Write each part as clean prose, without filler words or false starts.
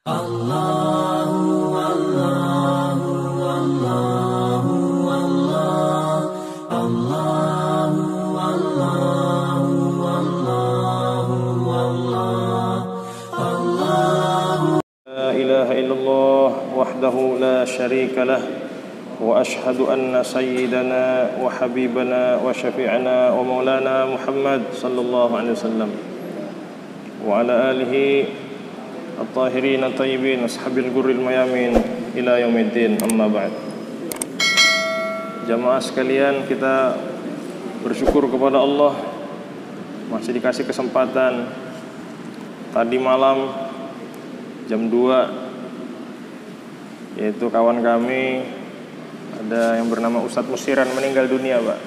Allahu Allahu Allahu Allah Allahu Allahu Allahu Allah Allahu La ilaha illallah wahdahu la syarika lah wa ashhadu anna sayyidana wa habibana wa syafi'ana wa maulana Muhammad sallallahu alaihi wasallam wa ala alihi at-tahirin at-tayyibin ashabil gurril mayamin ila yaumiddin, amma ba'd. Jamaah sekalian, kita bersyukur kepada Allah masih dikasih kesempatan. Tadi malam jam 2, yaitu kawan kami ada yang bernama Ustadz Musiran meninggal dunia, Pak.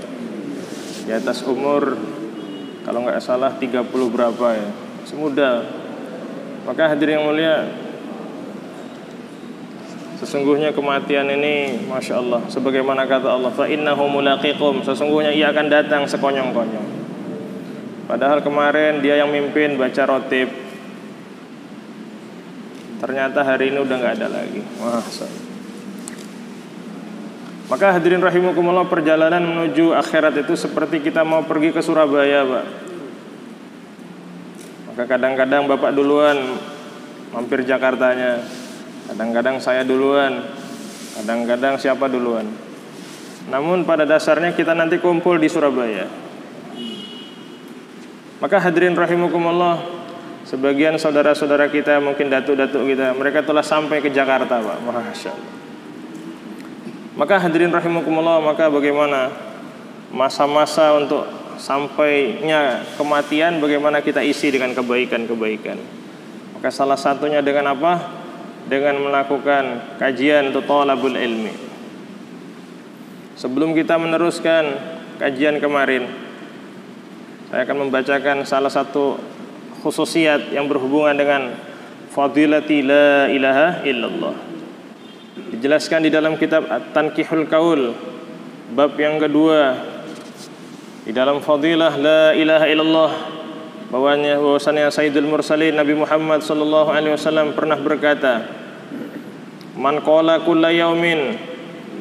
Di atas umur kalau nggak salah 30 berapa ya, semuda. Maka hadirin yang mulia, sesungguhnya kematian ini Masya Allah, sebagaimana kata Allah, fa innahu mulaqikum, sesungguhnya ia akan datang sekonyong-konyong. Padahal kemarin dia yang mimpin baca rotib, ternyata hari ini udah nggak ada lagi. Masya Allah. Maka hadirin rahimakumullah, perjalanan menuju akhirat itu seperti kita mau pergi ke Surabaya, Pak. Maka kadang-kadang Bapak duluan mampir Jakartanya, kadang-kadang saya duluan, kadang-kadang siapa duluan. Namun pada dasarnya kita nanti kumpul di Surabaya. Maka hadirin rahimakumullah, sebagian saudara-saudara kita, mungkin datuk-datuk kita, mereka telah sampai ke Jakarta, Pak. Masya Allah. Maka hadirin rahimakumullah, maka bagaimana masa-masa untuk sampainya kematian, bagaimana kita isi dengan kebaikan-kebaikan. Maka salah satunya dengan apa? Dengan melakukan kajian untuk thalabul ilmi. Sebelum kita meneruskan kajian kemarin, saya akan membacakan salah satu khususiat yang berhubungan dengan fadilati la ilaha illallah. Dijelaskan di dalam kitab At-Tankihul Qaul bab yang kedua, di dalam fadilah la ilaha illallah, bahwasanya Sayyidul Mursalin Nabi Muhammad sallallahu alaihi wasallam pernah berkata, man qala kulla yaumin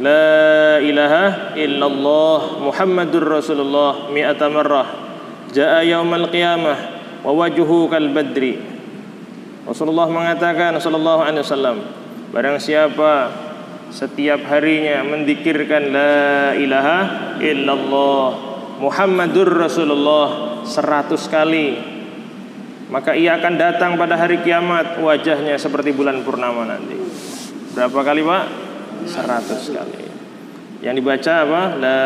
la ilaha illallah Muhammadur Rasulullah mi'ata marrah jaa yaumal qiyamah wa wajhuhu kal badri. Rasulullah mengatakan sallallahu alaihi wasallam, barang siapa setiap harinya mendikirkan la ilaha illallah Muhammadur Rasulullah 100 kali, maka ia akan datang pada hari kiamat wajahnya seperti bulan purnama nanti. Berapa kali, Pak? 100 kali. Yang dibaca apa? La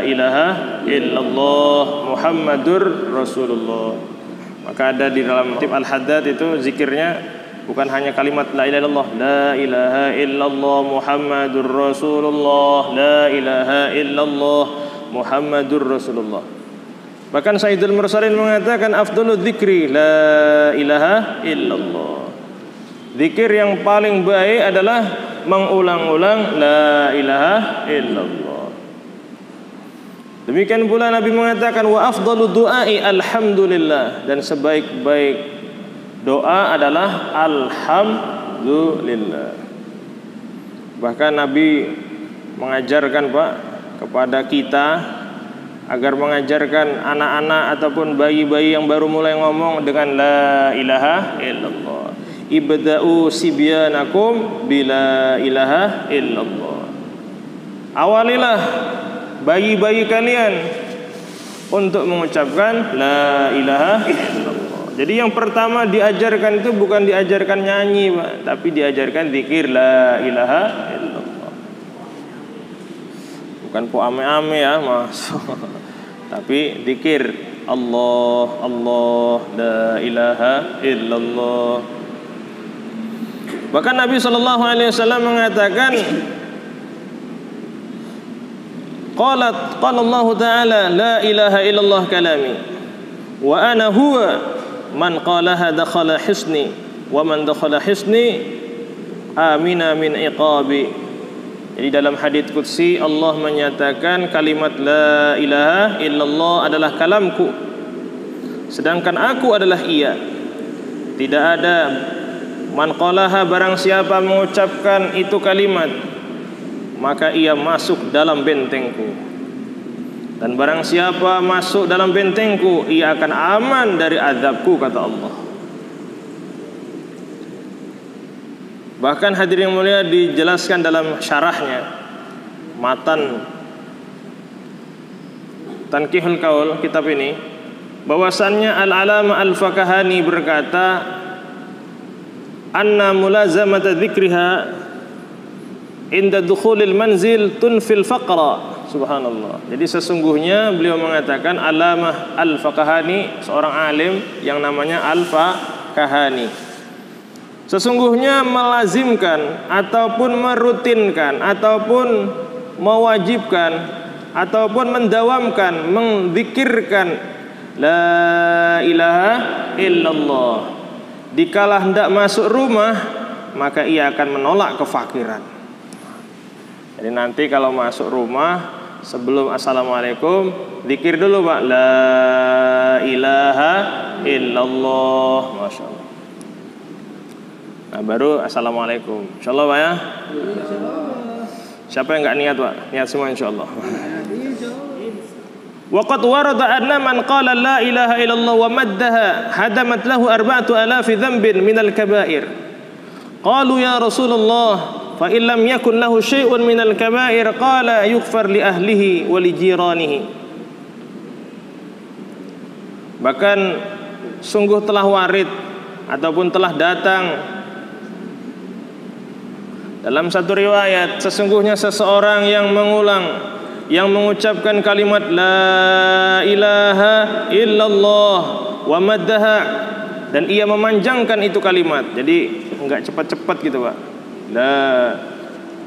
ilaha illallah Muhammadur Rasulullah. Maka ada di dalam tip Al-Haddad itu zikirnya bukan hanya kalimat la ilaha illallah, la ilaha illallah Muhammadur Rasulullah, la ilaha illallah Muhammadur Rasulullah. Bahkan Sayyidul Mursalin mengatakan afdhalul dzikri la ilaha illallah. Zikir yang paling baik adalah mengulang-ulang la ilaha illallah. Demikian pula Nabi mengatakan wa afdhalud du'ai alhamdulillah, dan sebaik-baik doa adalah alhamdulillah. Bahkan Nabi mengajarkan, Pak, kepada kita agar mengajarkan anak-anak ataupun bayi-bayi yang baru mulai ngomong dengan la ilaha illallah. Ibda'u sibyanakum bila ilaha illallah. Awalilah bayi-bayi kalian untuk mengucapkan la ilaha illallah. Jadi yang pertama diajarkan itu bukan diajarkan nyanyi, Pak, tapi diajarkan zikir la ilaha illallah. Bukan po ame-ame ya, Mas. Tapi zikir Allah, Allah, la ilaha illallah. Bahkan Nabi sallallahu alaihi wasallam mengatakan, qala Allah Ta'ala la ilaha illallah kalami wa ana huwa man qalaha dakhala hisni wa man dakhala hisni amina min iqabi. Jadi dalam hadits qudsi Allah menyatakan kalimat la ilaha illallah adalah kalamku, sedangkan aku adalah ia. Tidak ada Man qalaha, barang siapa mengucapkan itu kalimat, maka ia masuk dalam bentengku. Dan barang siapa masuk dalam bentengku, ia akan aman dari azabku, kata Allah. Bahkan hadirin yang mulia dijelaskan dalam syarahnya, matan Tankihul Qaul, kitab ini, bahwasannya Al-Alama Al-Fakahani berkata, anna mulazamata dzikriha inda dukhulil manzil tunfil faqra. Subhanallah. Jadi sesungguhnya beliau mengatakan, Alamah Al-Fakahani, seorang alim yang namanya Al-Fakahani, sesungguhnya melazimkan ataupun merutinkan ataupun mewajibkan ataupun mendawamkan, menzikirkan la ilaha illallah dikala hendak masuk rumah, maka ia akan menolak kefakiran. Jadi nanti kalau masuk rumah, sebelum assalamualaikum, zikir dulu Pak, la ilaha illallah, masya Allah. Nah baru assalamualaikum, insya Allah Pak ya. Siapa yang nggak niat Pak? Niat semua insya Allah. Waqad warada anna man qala la ilaha illallah wa maddaha hadamat lahu 4,000 dhanbin minal kabair. Qalu ya Rasulullah, fa in lam yakun lahu syai'un minal kabair qala yughfar li ahlihi wa li jiranihi. Bahkan sungguh telah warid ataupun telah datang dalam satu riwayat, sesungguhnya seseorang yang mengucapkan kalimat la ilaha illallah wa maddaha, dan ia memanjangkan itu kalimat, jadi enggak cepat-cepat gitu Pak, la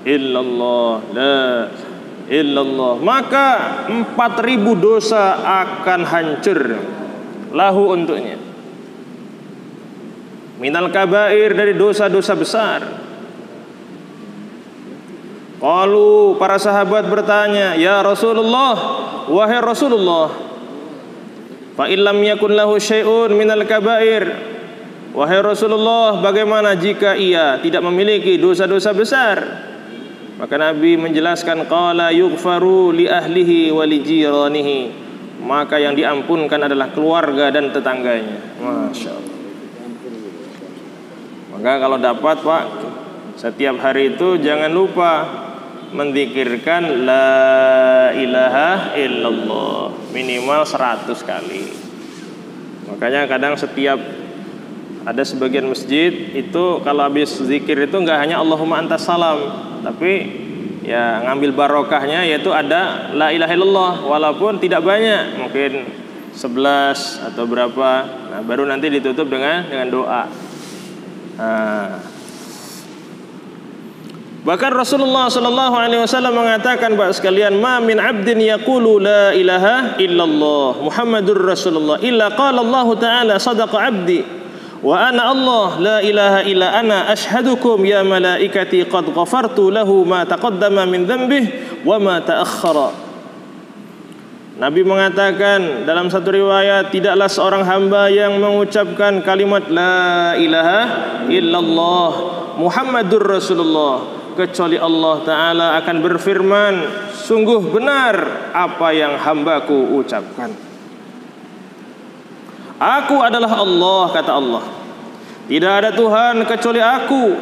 illallah, la illallah, maka 4.000 dosa akan hancur lahu untuknya, minal kabair, dari dosa-dosa besar. Qalu, para sahabat bertanya, ya Rasulullah, wahai Rasulullah, fa illam yakun lahu syai'un minal kabair, wahai Rasulullah, bagaimana jika ia tidak memiliki dosa-dosa besar? Maka Nabi menjelaskan, qala yughfaru li ahlihi wa li jiranihi, maka yang diampunkan adalah keluarga dan tetangganya. Masya Allah. Maka kalau dapat Pak, setiap hari itu jangan lupa menzikirkan la ilaha illallah minimal 100 kali. Makanya kadang setiap ada sebagian masjid itu kalau habis zikir itu enggak hanya Allahumma antas salam, tapi ya ngambil barokahnya, yaitu ada la ilaha illallah walaupun tidak banyak, mungkin 11 atau berapa. Nah, baru nanti ditutup dengan doa. Bahkan Rasulullah sallallahu alaihi wasallam mengatakan, Pak sekalian, ma min 'abdin yaqulu la ilaha illallah Muhammadur Rasulullah illa qala Allah taala sadaqa 'abdi wa ana Allah la ilaha illa ana ashhadukum ya malaikati qad ghafartu lahu ma taqaddama min dhanbihi wa ma ta'akhkhara. Nabi mengatakan dalam satu riwayat, tidaklah seorang hamba yang mengucapkan kalimat la ilaha illallah Muhammadur Rasulullah kecuali Allah Ta'ala akan berfirman, sungguh benar apa yang hambaku ucapkan. Aku adalah Allah, kata Allah. Tidak ada Tuhan kecuali aku.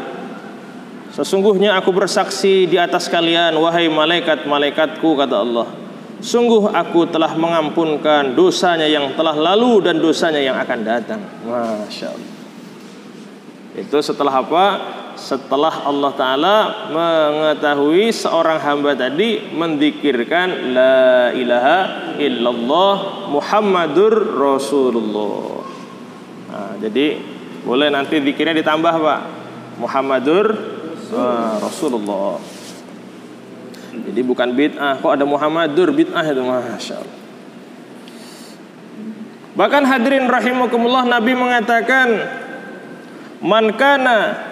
Sesungguhnya aku bersaksi di atas kalian, wahai malaikat-malaikatku, kata Allah. Sungguh aku telah mengampunkan dosanya yang telah lalu dan dosanya yang akan datang. Masya Allah. Itu setelah apa? Setelah Allah Ta'ala mengetahui seorang hamba tadi menzikirkan la ilaha illallah Muhammadur Rasulullah. Nah, jadi boleh nanti zikirnya ditambah Pak, Muhammadur Rasulullah. Jadi bukan bid'ah, kok ada Muhammadur, bid'ah itu, Masya Allah. Bahkan hadirin rahimakumullah, Nabi mengatakan, man kana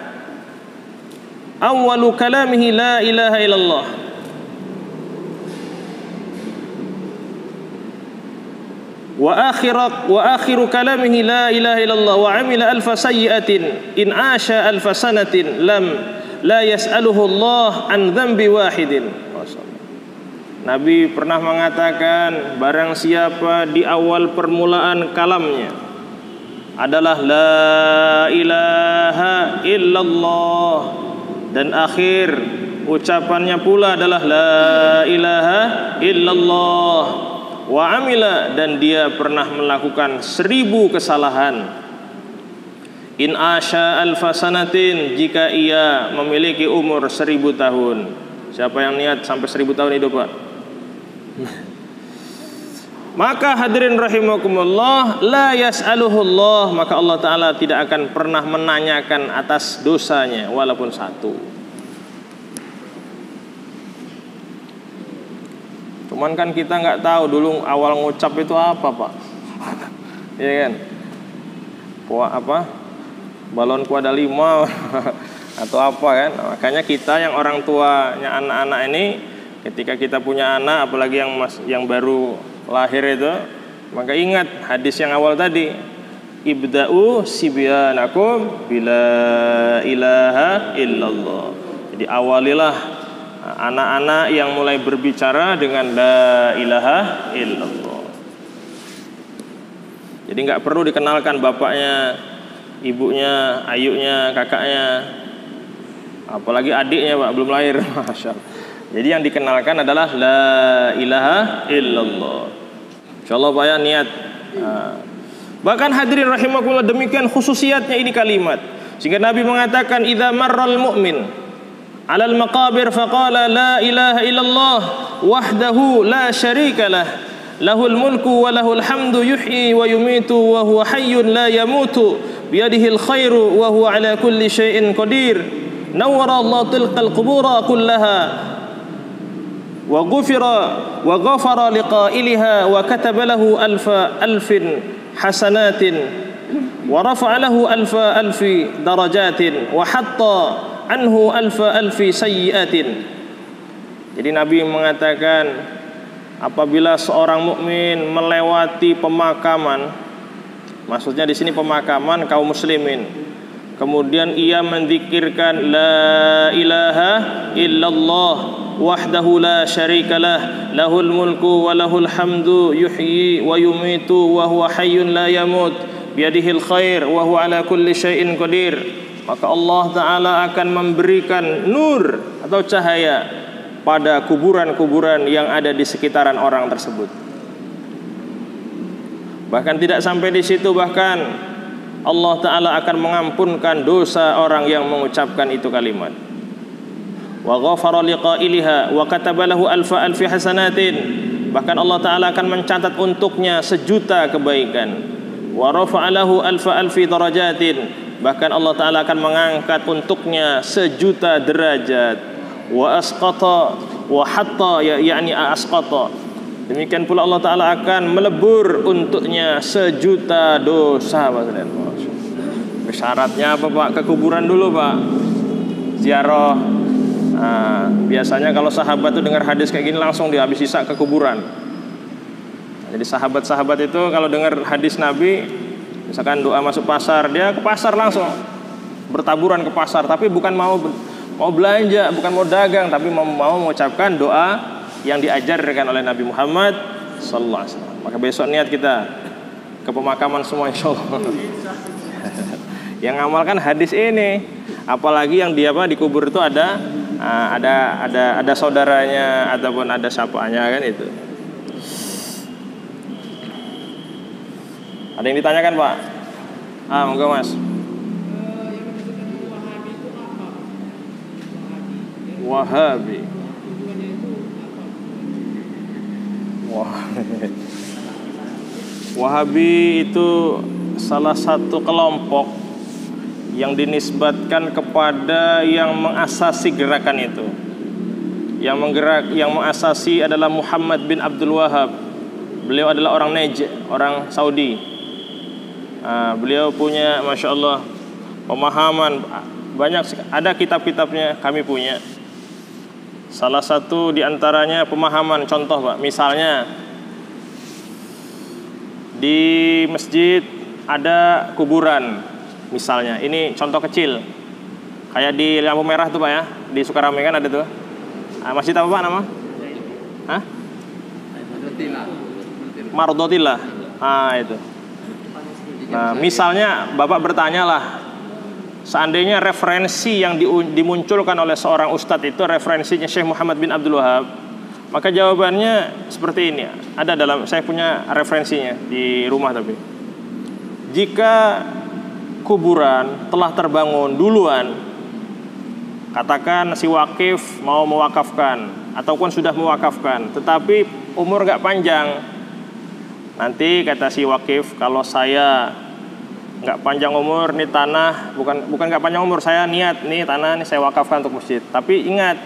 awwalu kalamihi la ilaha illallah, wa akhiru kalamihi la ilaha illallah wa amila alfa sayyi'atin in asha alfa sanatin la yas'aluhu Allah an dzambi wahidin. Nabi pernah mengatakan, barang siapa di awal permulaan kalamnya adalah la ilaha illallah dan akhir ucapannya pula adalah la ilaha illallah, wa amila, dan dia pernah melakukan 1000 kesalahan, in asya alfa sanatin, jika ia memiliki umur 1000 tahun. Siapa yang niat sampai 1000 tahun hidup, Pak? Maka hadirin rahimakumullah, la yas'aluhullah, maka Allah Ta'ala tidak akan pernah menanyakan atas dosanya walaupun 1. Cuman kan kita nggak tahu dulu awal ngucap itu apa, Pak. Iya kan? Apa? Balon kuada 5 atau apa kan? Makanya kita yang orang tuanya anak-anak ini, ketika kita punya anak, apalagi yang baru lahir itu, maka ingat hadis yang awal tadi, ibda'u sibyanakum bila ilaha illallah. Jadi awalilah anak-anak yang mulai berbicara dengan la ilaha illallah. Jadi nggak perlu dikenalkan bapaknya, ibunya, ayunya, kakaknya, apalagi adiknya, Pak, belum lahir. Masya Allah. Jadi yang dikenalkan adalah la ilaha illallah. Insyaallah Pak ya, niat. Bahkan hadirin rahimakumullah, demikian khususiatnya ini kalimat, sehingga Nabi mengatakan, idza marral mu'min alal maqabir faqala la ilaha illallah wahdahu la syarika lah lahul mulku wa lahul hamdu yuhyi wa yumitu wa huwa hayyun la yamutu biyadihil khairu wa huwa ala kulli syai'in qadir, nawwara Allah tilqal qubura kullaha wa ghafara liqailiha wa kataba lahu alfin hasanatin wa rafa'a lahu alfi darajatin wa hatta anhu alfi sayyiatin. Jadi Nabi mengatakan, apabila seorang mukmin melewati pemakaman, maksudnya di sini pemakaman kaum muslimin, kemudian ia menzikirkan la ilaha illallah wahdahu la syarikalah lahul mulku wa lahul hamdu yuhyi wa yumitu wa huwa hayyun la yamut biyadihil khair wa huwa ala kulli syai'in qadir, maka Allah Ta'ala akan memberikan nur atau cahaya pada kuburan-kuburan yang ada di sekitaran orang tersebut. Bahkan tidak sampai di situ, bahkan Allah Ta'ala akan mengampunkan dosa orang yang mengucapkan itu kalimat. Wa ghafara liqailiha wa kataba lahu alfi hasanatin, bahkan Allah Ta'ala akan mencatat untuknya 1.000.000 kebaikan. Wa rafa'a lahu alfi darajatin, bahkan Allah Ta'ala akan mengangkat untuknya 1.000.000 derajat. Wa asqata wa hatta, yakni asqata, demikian pula Allah Ta'ala akan melebur untuknya 1.000.000 dosa. Syaratnya apa, Pak? Ke kuburan dulu, Pak, ziarah. Biasanya kalau sahabat itu dengar hadis kayak gini langsung dia habis sisa ke kuburan. Jadi sahabat-sahabat itu kalau dengar hadis Nabi, misalkan doa masuk pasar, dia ke pasar langsung, bertaburan ke pasar, tapi bukan mau belanja, bukan mau dagang, tapi mau mengucapkan doa yang diajarkan oleh Nabi Muhammad sallallahu alaihi wasallam. Maka besok niat kita ke pemakaman semua insyaallah. Yang ngamalkan hadis ini, apalagi yang dia dikubur itu ada saudaranya ataupun ada sapanya kan itu. Ada yang ditanyakan, Pak? Monggo Mas. Wahabi. Wahabi itu salah satu kelompok yang dinisbatkan kepada yang mengasasi gerakan itu. Yang mengasasi adalah Muhammad bin Abdul Wahab. Beliau adalah orang Najd, orang Saudi. Beliau punya, Masya Allah, pemahaman banyak, ada kitab-kitabnya, kami punya. Salah satu diantaranya pemahaman, contoh Pak, misalnya di masjid ada kuburan misalnya. Ini contoh kecil. Kayak di lampu merah tuh Pak ya, di Sukarame kan ada tuh. Masjid apa Pak nama? Hah? Mardotillah. Itu. Nah, misalnya Bapak bertanya lah, seandainya referensi yang dimunculkan oleh seorang ustadz itu referensinya Syekh Muhammad bin Abdul Wahab, maka jawabannya seperti ini. Ada dalam, saya punya referensinya di rumah tapi. Jika kuburan telah terbangun duluan, katakan si wakif mau mewakafkan ataupun sudah mewakafkan, tetapi umur gak panjang. Nanti kata si wakif, kalau saya gak panjang umur, nih tanah bukan gak panjang umur, saya niat nih tanah nih saya wakafkan untuk masjid. Tapi ingat,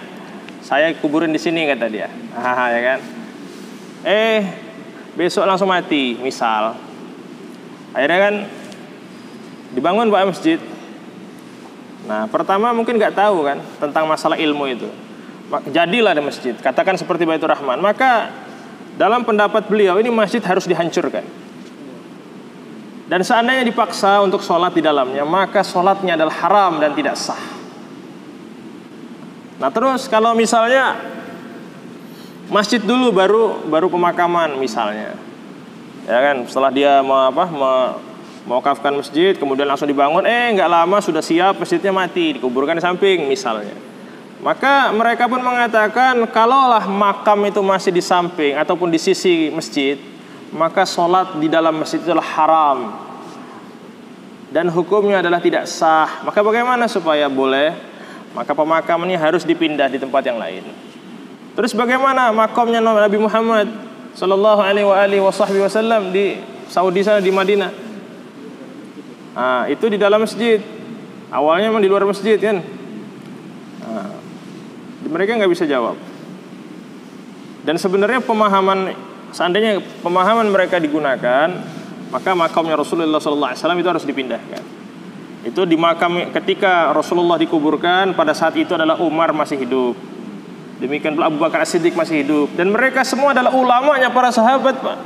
saya kuburin di sini kata dia. Ya kan? Besok langsung mati, misal. Akhirnya kan dibangun Pak masjid. Nah, pertama mungkin nggak tahu kan tentang masalah ilmu itu. Jadilah ada masjid, katakan seperti Baitur Rahman. Maka dalam pendapat beliau ini masjid harus dihancurkan. Dan seandainya dipaksa untuk sholat di dalamnya, maka sholatnya adalah haram dan tidak sah. Nah terus kalau misalnya masjid dulu baru pemakaman misalnya, ya kan, setelah dia mewakafkan masjid, kemudian langsung dibangun, nggak lama sudah siap, masjidnya mati, dikuburkan di samping misalnya. Maka mereka pun mengatakan, kalaulah makam itu masih di samping ataupun di sisi masjid, maka sholat di dalam masjid itu adalah haram dan hukumnya adalah tidak sah. Maka bagaimana supaya boleh? Maka pemakaman ini harus dipindah di tempat yang lain. Terus bagaimana makamnya Nabi Muhammad sallallahu alaihi wasallam di Saudi sana, di Madinah? Itu di dalam masjid. Awalnya memang di luar masjid kan. Mereka nggak bisa jawab. Dan sebenarnya seandainya pemahaman mereka digunakan, maka makamnya Rasulullah SAW itu harus dipindahkan. Itu di makam ketika Rasulullah dikuburkan, pada saat itu adalah Umar masih hidup. Demikian pula Abu Bakar As-Siddiq masih hidup. Dan mereka semua adalah ulamanya para sahabat Pak.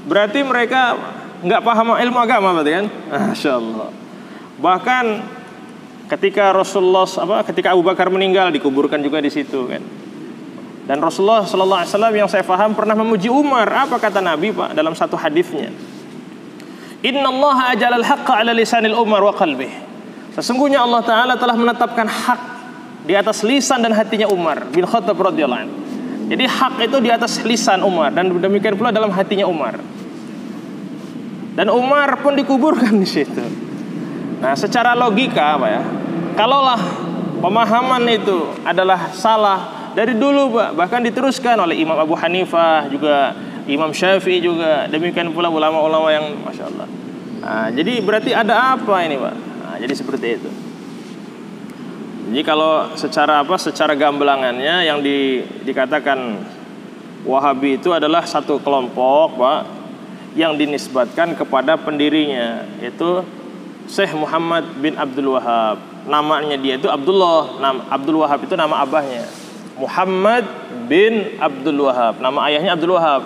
Berarti mereka nggak paham ilmu agama berarti kan? Masya Allah. Bahkan ketika ketika Abu Bakar meninggal dikuburkan juga di situ kan. Dan Rasulullah Sallallahu Alaihi Wasallam yang saya paham pernah memuji Umar. Apa kata Nabi Pak dalam satu hadisnya? Inna Allah ajalal haqqa ala lisanil Umar wa qalbih. Sesungguhnya Allah Ta'ala telah menetapkan hak di atas lisan dan hatinya Umar bin Khattab radhiyallahu anhu. Jadi hak itu di atas lisan Umar dan demikian pula dalam hatinya Umar. Dan Umar pun dikuburkan di situ. Nah, secara logika Pak ya, kalaulah pemahaman itu adalah salah dari dulu Pak, bahkan diteruskan oleh Imam Abu Hanifah juga, Imam Syafi'i juga, demikian pula ulama-ulama yang Masya Allah. Nah, jadi berarti ada apa ini Pak? Nah, jadi seperti itu. Jadi kalau secara gambelangannya yang dikatakan Wahabi itu adalah satu kelompok Pak, yang dinisbatkan kepada pendirinya, yaitu Syekh Muhammad bin Abdul Wahab. Namanya dia itu Abdullah. Abdul Wahab itu nama abahnya. Muhammad bin Abdul Wahab. Nama ayahnya Abdul Wahab.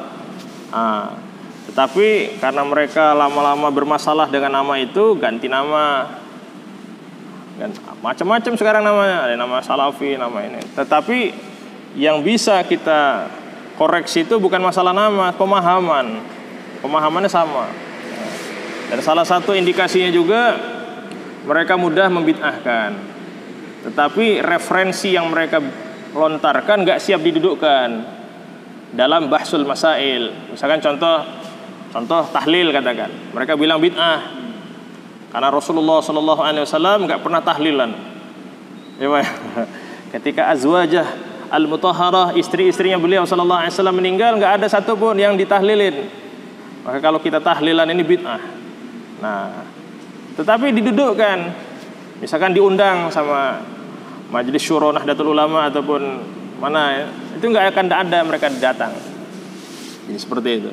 Tetapi karena mereka lama-lama bermasalah dengan nama itu, ganti nama. Macam-macam sekarang namanya. Ada nama Salafi, nama ini. Tetapi yang bisa kita koreksi itu bukan masalah nama, pemahaman. Pemahamannya sama. Dan salah satu indikasinya juga mereka mudah membid'ahkan. Tetapi referensi yang mereka lontarkan gak siap didudukkan dalam bahsul masail. Misalkan contoh tahlil katakan. Mereka bilang bid'ah karena Rasulullah SAW gak pernah tahlilan. Ya, ketika azwajah al-mutahharah, istri-istrinya beliau SAW meninggal, gak ada satupun yang ditahlilin. Maka kalau kita tahlilan ini bid'ah. Nah, tetapi didudukkan, misalkan diundang sama Majelis Syuro Nahdlatul Ulama ataupun mana, itu nggak akan ada mereka datang. Jadi seperti itu.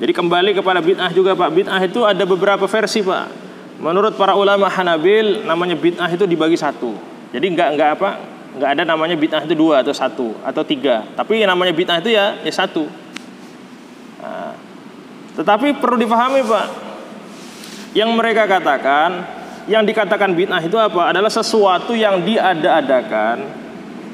Jadi kembali kepada bid'ah juga Pak. Bid'ah itu ada beberapa versi Pak. Menurut para ulama Hanabil, namanya bid'ah itu dibagi satu. Jadi nggak ada namanya bid'ah itu 2 atau 1 atau 3. Tapi yang namanya bid'ah itu ya 1. Nah, Tetapi perlu dipahami Pak, yang mereka katakan, yang dikatakan bid'ah itu apa? Adalah sesuatu yang diada-adakan,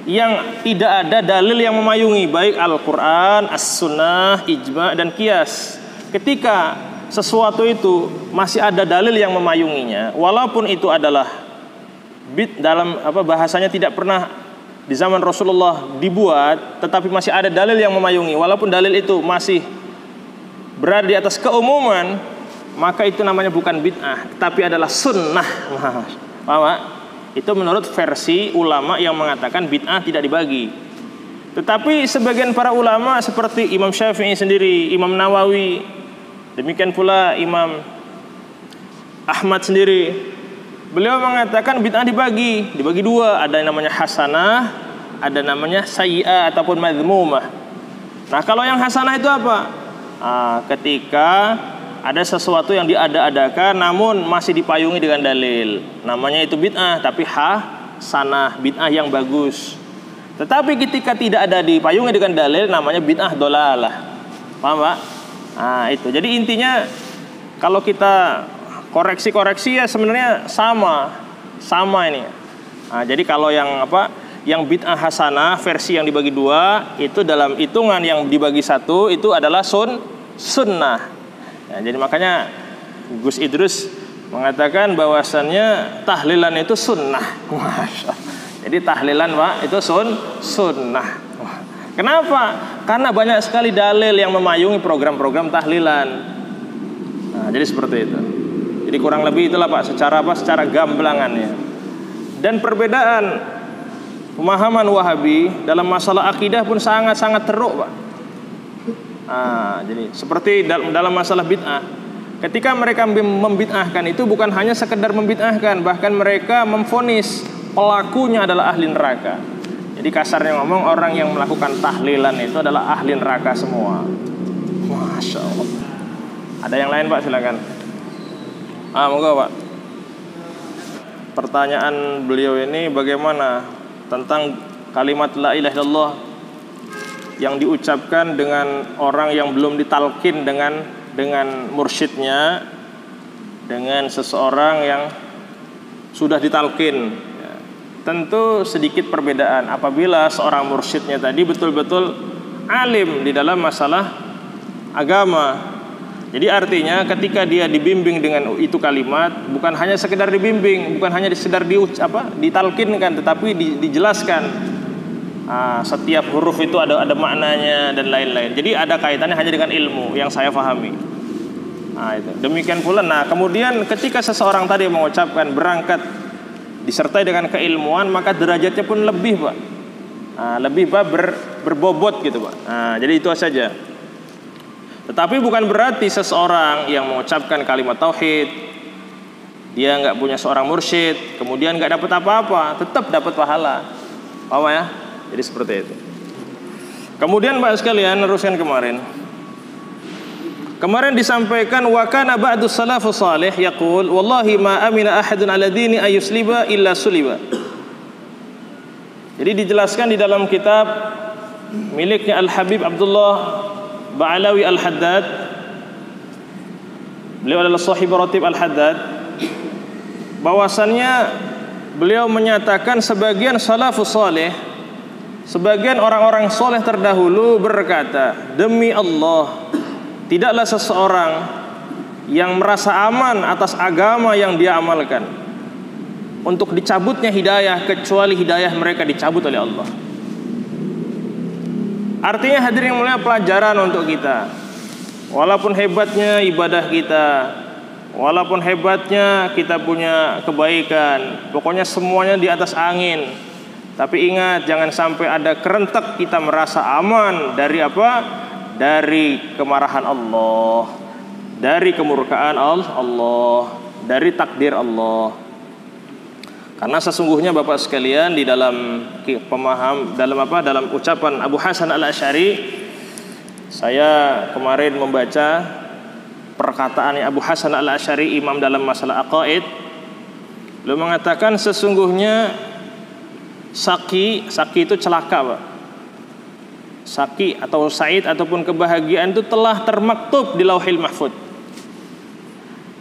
yang tidak ada dalil yang memayungi, baik Al-Quran, As-Sunnah, Ijma' dan Qiyas. Ketika sesuatu itu masih ada dalil yang memayunginya, walaupun itu adalah dalam bahasanya tidak pernah di zaman Rasulullah dibuat, tetapi masih ada dalil yang memayungi, walaupun dalil itu masih berada di atas keumuman, maka itu namanya bukan bid'ah, tapi adalah sunnah. Paham Pak? Itu menurut versi ulama yang mengatakan bid'ah tidak dibagi. Tetapi sebagian para ulama seperti Imam Syafi'i sendiri, Imam Nawawi, demikian pula Imam Ahmad sendiri, beliau mengatakan bid'ah dibagi dua, ada yang namanya hasanah, ada namanya sayyi'ah ataupun madhmumah. Nah, kalau yang hasanah itu apa? Ketika ada sesuatu yang diada-adakan namun masih dipayungi dengan dalil, namanya itu bid'ah, tapi hasanah, bid'ah yang bagus. Tetapi ketika tidak ada dipayungi dengan dalil, namanya bid'ah dolalah. Paham Pak? Itu. Jadi intinya kalau kita koreksi ya sebenarnya sama ini. Jadi kalau yang bid'ah hasanah versi yang dibagi dua, itu dalam hitungan yang dibagi satu itu adalah sunnah. Jadi makanya Gus Idrus mengatakan bahwasannya tahlilan itu sunnah. Jadi tahlilan Pak itu sunnah. Kenapa? Karena banyak sekali dalil yang memayungi program-program tahlilan. Jadi seperti itu. Jadi kurang lebih itulah Pak secara gamblangannya. Dan perbedaan pemahaman Wahabi dalam masalah akidah pun sangat-sangat teruk Pak. Jadi seperti dalam masalah bid'ah, ketika mereka membid'ahkan itu bukan hanya sekedar membid'ahkan, bahkan mereka memvonis pelakunya adalah ahli neraka. Jadi kasarnya ngomong, orang yang melakukan tahlilan itu adalah ahli neraka semua. Masya Allah. Ada yang lain Pak, silakan. Monggo Pak. Pertanyaan beliau ini bagaimana tentang kalimat la ilaha illallah yang diucapkan dengan orang yang belum ditalkin dengan mursyidnya, dengan seseorang yang sudah ditalkin. Tentu sedikit perbedaan apabila seorang mursyidnya tadi betul-betul alim di dalam masalah agama. Jadi artinya ketika dia dibimbing dengan itu kalimat, bukan hanya sekedar dibimbing, bukan hanya sekedar ditalkinkan, tetapi dijelaskan. Setiap huruf itu ada maknanya dan lain-lain. Jadi ada kaitannya hanya dengan ilmu yang saya pahami. Itu. Demikian pula. Kemudian ketika seseorang tadi mengucapkan berangkat disertai dengan keilmuan, maka derajatnya pun lebih Pak. Lebih Pak berbobot gitu Pak. Jadi itu saja. Tetapi bukan berarti seseorang yang mengucapkan kalimat tauhid, dia nggak punya seorang mursyid, kemudian nggak dapat apa-apa, tetap dapat pahala. Paham ya? Jadi seperti itu. Kemudian Pak sekalian, teruskan kemarin disampaikan wa kana ba'du salafus salih yaqul wallahi ma amina ahadun ala dini ayusliba illa suliba. Jadi dijelaskan di dalam kitab miliknya Al-Habib Abdullah Ba'alawi Al-Haddad. Beliau adalah sahib ratib Al-Haddad. Bahwasannya beliau menyatakan sebagian salafus salih, sebagian orang-orang soleh terdahulu berkata, demi Allah, tidaklah seseorang yang merasa aman atas agama yang dia amalkan untuk dicabutnya hidayah kecuali hidayah mereka dicabut oleh Allah. Artinya hadirin yang mulia, pelajaran untuk kita. Walaupun hebatnya ibadah kita, walaupun hebatnya kita punya kebaikan, pokoknya semuanya di atas angin. Tapi ingat, jangan sampai ada kerentek kita merasa aman dari apa? Dari kemarahan Allah, dari kemurkaan Allah, dari takdir Allah. Karena sesungguhnya Bapak sekalian, di dalam dalam ucapan Abu Hasan Al-Asy'ari, saya kemarin membaca perkataan Abu Hasan Al-Asy'ari, imam dalam masalah aqaid. Beliau mengatakan sesungguhnya Saki itu celaka Pak. Saqi atau sa'id ataupun kebahagiaan itu telah termaktub di Lauhil Mahfuz.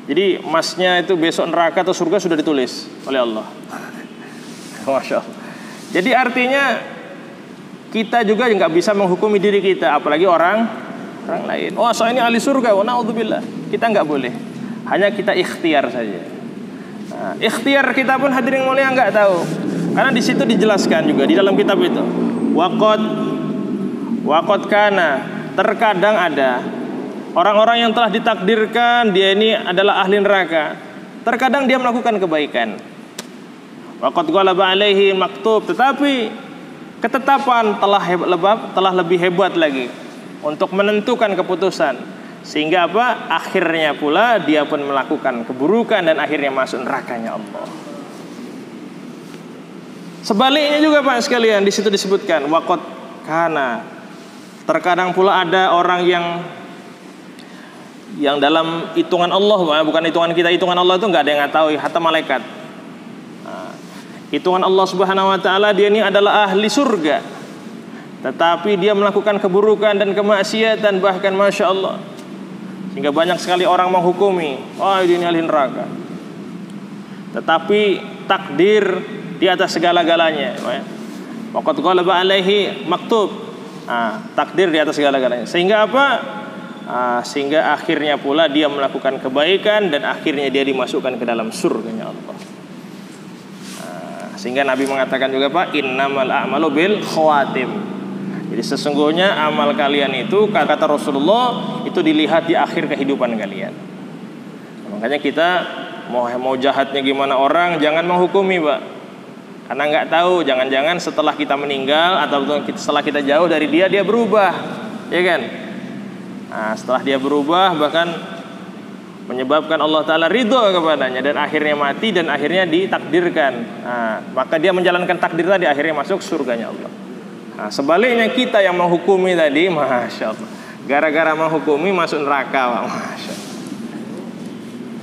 Jadi masnya itu besok neraka atau surga sudah ditulis oleh Allah. Masya Allah. Jadi artinya kita juga nggak bisa menghukumi diri kita, apalagi orang lain. Oh, so ini ahli surga, wa na'udzubillah. Kita nggak boleh. Hanya kita ikhtiar saja. Nah, ikhtiar kita pun hadirin mulia nggak tahu. Karena di situ dijelaskan juga di dalam kitab itu. Waqad kana, terkadang ada orang-orang yang telah ditakdirkan dia ini adalah ahli neraka. Terkadang dia melakukan kebaikan. Waqad ghalaba alaihi maktub, tetapi ketetapan telah lebih hebat lagi untuk menentukan keputusan. Sehingga apa? Akhirnya pula dia pun melakukan keburukan dan akhirnya masuk nerakanya Allah. Sebaliknya juga Pak sekalian, di situ disebutkan waqad kana. Terkadang pula ada orang yang dalam hitungan Allah, bukan hitungan kita, hitungan Allah itu nggak ada yang tahu, hatta malaikat. Nah, hitungan Allah Subhanahu wa taala, dia ini adalah ahli surga. Tetapi dia melakukan keburukan dan kemaksiatan, bahkan Masya Allah, sehingga banyak sekali orang menghukumi, oh ini ahli neraka. Tetapi takdir di atas segala-galanya. Waqad ghalaba alaihi maktub. Takdir di atas segala-galanya. Sehingga apa? Sehingga akhirnya pula dia melakukan kebaikan dan akhirnya dia dimasukkan ke dalam surganya Allah. Sehingga Nabi mengatakan juga Pak, innamal a'malu bil khawatim. Jadi sesungguhnya amal kalian itu, kata Rasulullah, itu dilihat di akhir kehidupan kalian. Makanya kita mau jahatnya gimana orang, jangan menghukumi Pak. Karena nggak tahu, jangan-jangan setelah kita meninggal atau setelah kita jauh dari dia berubah, ya kan? Nah, setelah dia berubah bahkan menyebabkan Allah Ta'ala ridho kepadanya dan akhirnya mati dan akhirnya ditakdirkan. Nah, maka dia menjalankan takdir tadi, akhirnya masuk surganya Allah. Nah, sebaliknya kita yang menghukumi tadi, Masya Allah, gara-gara menghukumi masuk neraka, Masya Allah.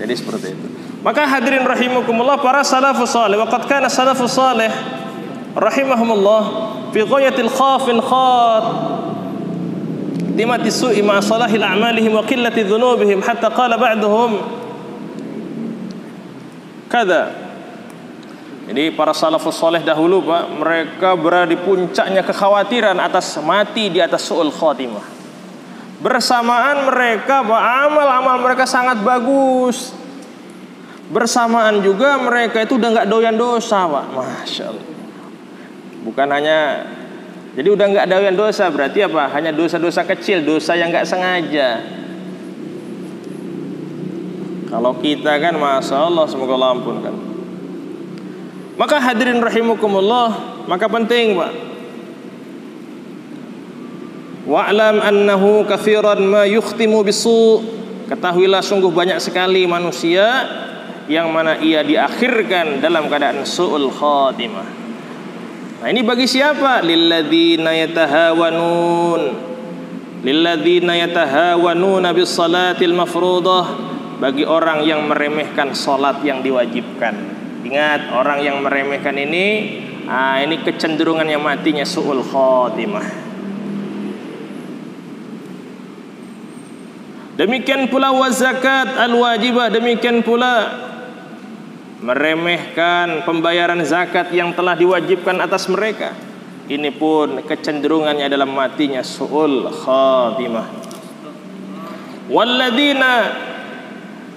Jadi seperti itu. Maka hadirin rahimakumullah, para salafus salih, waqad kana salafus salih rahimahumullah fi ghayatil khafil khat dimati su'i ma salahil a'malihim wa qillati dhunubihim hatta qala ba'duhum kada. Jadi para salafus salih dahulu Pak, mereka berada di puncaknya kekhawatiran atas mati di atas su'ul khatimah. Bersamaan mereka Pak, amal-amal mereka sangat bagus. Bersamaan juga mereka itu udah nggak doyan dosa Pak, Masya Allah. Bukan hanya, jadi udah nggak doyan dosa, berarti apa? Hanya dosa-dosa kecil, dosa yang nggak sengaja. Kalau kita kan, Masya Allah, semoga Allah ampunkan. Maka hadirin rahimakumullah, maka penting Pak, wa'lam annahu katsiran ma yukhtimu bisu'. Ketahuilah sungguh banyak sekali manusia yang mana ia diakhirkan dalam keadaan su'ul khatimah. Nah, ini bagi siapa? Lilladzina yatahawanuna bis salatil mafruḍah, bagi orang yang meremehkan salat yang diwajibkan. Ingat, orang yang meremehkan ini kecenderungannya matinya su'ul khatimah. Demikian pula wazakat al-wajibah, demikian pula meremehkan pembayaran zakat yang telah diwajibkan atas mereka. Ini pun kecenderungannya dalam matinya su'ul khatimah. Walladzina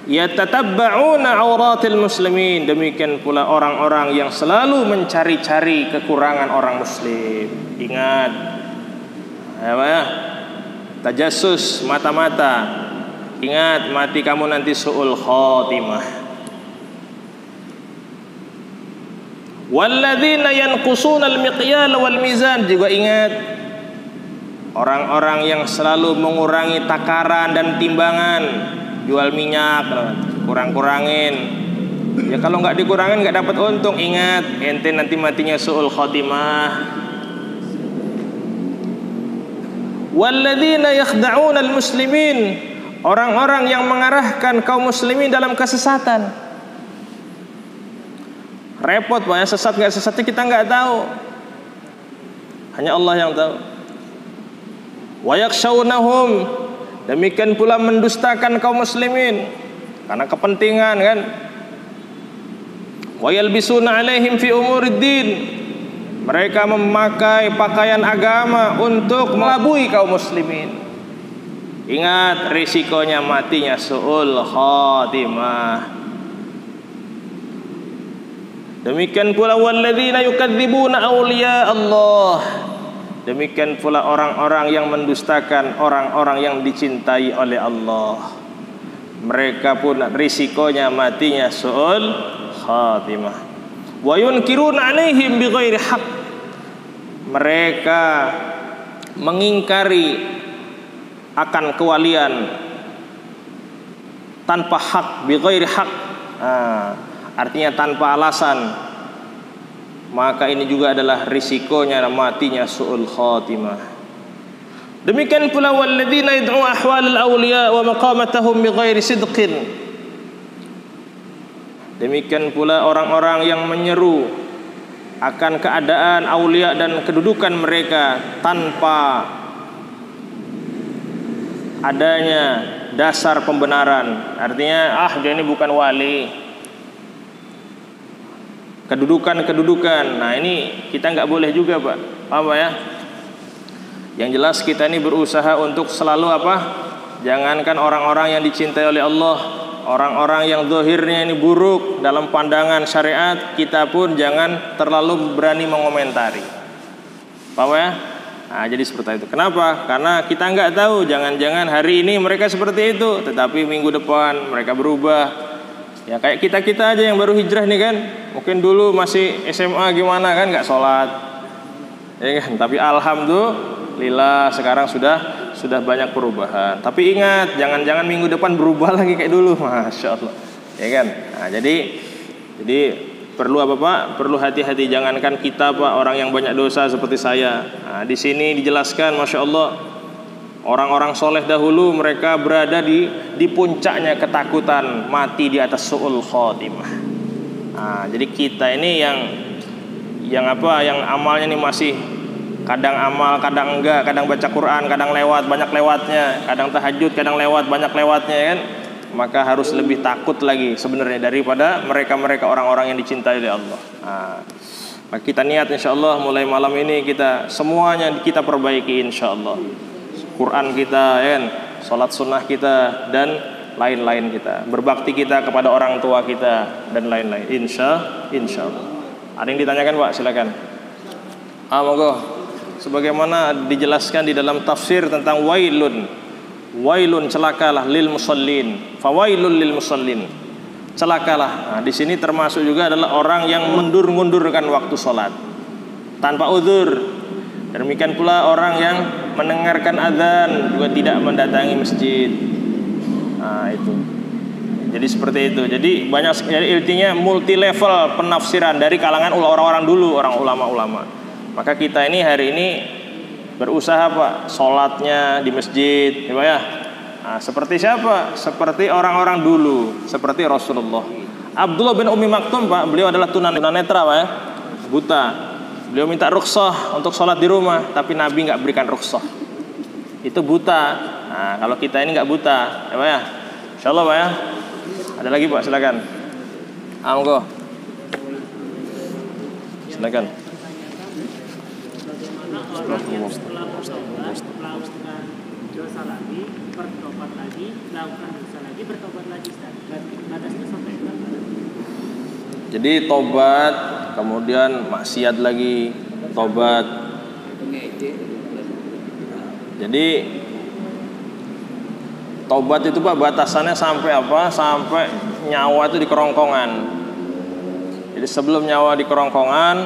yatatabba'una auratil muslimin, demikian pula orang-orang yang selalu mencari-cari kekurangan orang muslim. Ingat, tajassus, mata-mata. Ingat, mati kamu nanti su'ul khatimah. Walladzina yanqusuna al-miqyal wal mizan, juga ingat, orang-orang yang selalu mengurangi takaran dan timbangan. Jual minyak, kurang-kurangin. Ya kalau nggak dikurangin nggak dapat untung. Ingat, ente nanti matinya su'ul khatimah. Walladzina yakhda'una al-muslimin, orang-orang yang mengarahkan kaum muslimin dalam kesesatan. Repot Pak, sesat nggak sesatnya kita nggak tahu, hanya Allah yang tahu. Wa yakshawnahum, demikian pula mendustakan kaum muslimin karena kepentingan kan. Wa yalbisuna alaihim fi umuriddin, mereka memakai pakaian agama untuk melabui kaum muslimin. Ingat risikonya matinya su'ul khatimah. Demikian pula walladzina yukadzibuna awliya Allah, demikian pula orang-orang yang mendustakan orang-orang yang dicintai oleh Allah. Mereka pun risikonya matinya su'ul khatimah. Wa yunkiruna alaihim bighairi haq, mereka mengingkari akan kewalian tanpa hak, bighairi haq, artinya tanpa alasan. Maka ini juga adalah risikonya matinya su'ul khatimah. Demikian pula walladzina yad'u ahwalal awliya wa maqamatahum bighairi sidqin, demikian pula orang-orang yang menyeru akan keadaan aulia dan kedudukan mereka tanpa adanya dasar pembenaran. Artinya dia ini bukan wali, kedudukan. Nah ini kita nggak boleh juga Pak, apa ya? Yang jelas kita ini berusaha untuk selalu apa? Jangankan orang-orang yang dicintai oleh Allah, orang-orang yang zahirnya ini buruk dalam pandangan syariat, kita pun jangan terlalu berani mengomentari. Paham ya? Nah, jadi seperti itu. Kenapa? Karena kita nggak tahu, jangan-jangan hari ini mereka seperti itu, tetapi minggu depan mereka berubah. Ya kayak kita-kita aja yang baru hijrah nih kan, mungkin dulu masih SMA gimana kan, nggak sholat, ya kan? Tapi alhamdulillah sekarang sudah banyak perubahan. Tapi ingat, jangan-jangan minggu depan berubah lagi kayak dulu, masya Allah, ya kan? Nah, jadi perlu apa Pak? Perlu hati-hati. Jangankan kita Pak, orang yang banyak dosa seperti saya. Nah, di sini dijelaskan, masya Allah, orang-orang soleh dahulu mereka berada di puncaknya ketakutan mati di atas su'ul khatimah. Nah, jadi kita ini yang apa? Yang amalnya ini masih kadang amal, kadang enggak, kadang baca Quran, kadang lewat, banyak lewatnya, kadang tahajud, kadang lewat, banyak lewatnya kan. Maka harus lebih takut lagi sebenarnya daripada mereka-mereka orang-orang yang dicintai oleh Allah. Nah, kita niat insyaallah mulai malam ini kita semuanya kita perbaiki insyaallah. Quran kita, kan, salat sunnah kita dan lain-lain kita, berbakti kita kepada orang tua kita dan lain-lain. Insyaallah. Ada yang ditanyakan Pak? Silakan. Monggo. Sebagaimana dijelaskan di dalam tafsir tentang wailun celakalah lil musallin, fawailul lil musallin, celakalah. Nah, di sini termasuk juga adalah orang yang mundur-mundurkan waktu sholat tanpa uzur. Demikian pula orang yang mendengarkan azan juga tidak mendatangi masjid. Nah, itu. Jadi seperti itu. Jadi banyak, jadi intinya multi level penafsiran dari kalangan orang-orang dulu, orang ulama-ulama. Maka kita ini hari ini berusaha Pak, sholatnya di masjid, ya Pak ya. Nah, seperti siapa? Seperti orang-orang dulu, seperti Rasulullah. Abdullah bin Ummi Maktum Pak, beliau adalah tunanetra Pak ya, buta. Beliau minta rukhsah untuk sholat di rumah, tapi Nabi nggak berikan rukhsah. Itu buta. Nah, kalau kita ini nggak buta, ya Pak ya. Insyaallah Pak ya. Ada lagi Pak, silakan. Monggo. Silakan. Setelah melakukan dosa lagi, bertobat lagi, melakukan dosa lagi, bertobat lagi. Batasnya sampai berapa? Jadi tobat, kemudian maksiat lagi, tobat. Jadi tobat itu Pak batasannya sampai apa? Sampai nyawa itu di kerongkongan. Jadi sebelum nyawa di kerongkongan,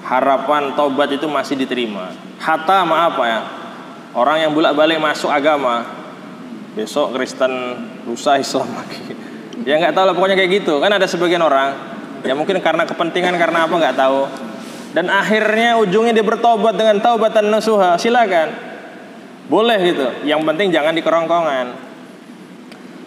harapan tobat itu masih diterima. Hatta maaf Pak ya, orang yang bolak-balik masuk agama, besok Kristen, lusa Islam lagi. Ya nggak tahu lah, pokoknya kayak gitu. Kan ada sebagian orang, ya mungkin karena kepentingan, karena apa nggak tahu. Dan akhirnya ujungnya dia bertobat dengan taubatan nasuha. Silakan, boleh gitu. Yang penting jangan di kerongkongan.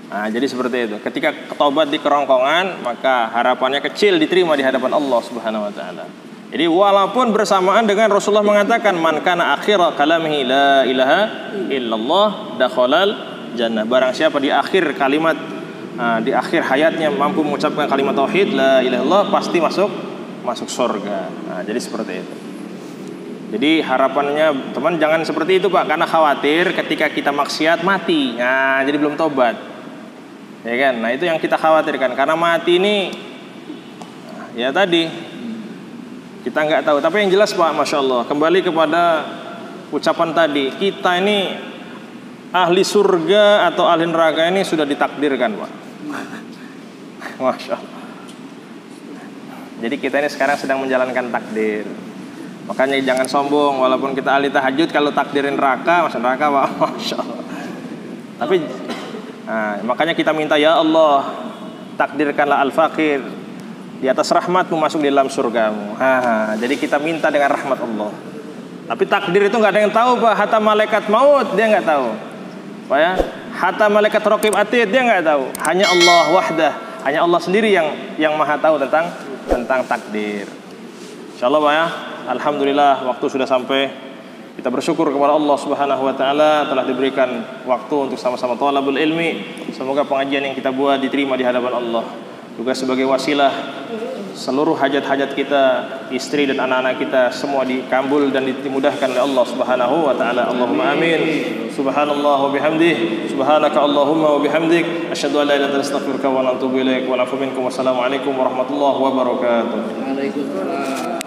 Nah, jadi seperti itu. Ketika tobat di kerongkongan, maka harapannya kecil diterima di hadapan Allah Subhanahu wa taala. Jadi walaupun bersamaan dengan Rasulullah mengatakan man kana akhir kalamihi la ilaha illallah dakhalal jannah. Barang siapa di akhir kalimat di akhir hayatnya mampu mengucapkan kalimat tauhid la ilaha illallah pasti masuk surga. Nah, jadi seperti itu. Jadi harapannya teman jangan seperti itu Pak, karena khawatir ketika kita maksiat mati. Nah, jadi belum tobat. Ya kan? Nah, itu yang kita khawatirkan karena mati ini ya tadi kita nggak tahu, tapi yang jelas Pak, Masya Allah, kembali kepada ucapan tadi, kita ini ahli surga atau ahli neraka ini sudah ditakdirkan Pak. Masya Allah. Jadi kita ini sekarang sedang menjalankan takdir. Makanya jangan sombong, walaupun kita ahli tahajud, kalau takdirin neraka, masuk neraka Pak. Masya Allah. Tapi makanya kita minta, ya Allah, takdirkanlah al-faqir di atas rahmatmu masuk di dalam surgamu. Jadi kita minta dengan rahmat Allah. Tapi takdir itu nggak ada yang tahu Pak. Hatta malaikat maut dia nggak tahu Pak ya. Hatta malaikat raqib atid dia nggak tahu. Hanya Allah wahdah, hanya Allah sendiri yang maha tahu tentang takdir. Insyaallah Pak ya. Alhamdulillah waktu sudah sampai. Kita bersyukur kepada Allah Subhanahu wa taala telah diberikan waktu untuk sama-sama thalabul ilmi. Semoga pengajian yang kita buat diterima di hadapan Allah. Juga sebagai wasilah seluruh hajat-hajat kita, istri dan anak-anak kita semua dikabul dan dimudahkan oleh Allah Subhanahu wa taala. Allahumma amin. Subhanallah wa bihamdih, subhanaka Allahumma wa bihamdik, asyhadu an la ilaha illa anta astaghfiruka wa atubu ilaik. Wa lafu minkum. Wassalamualaikum warahmatullahi wabarakatuh. Waalaikumsalam.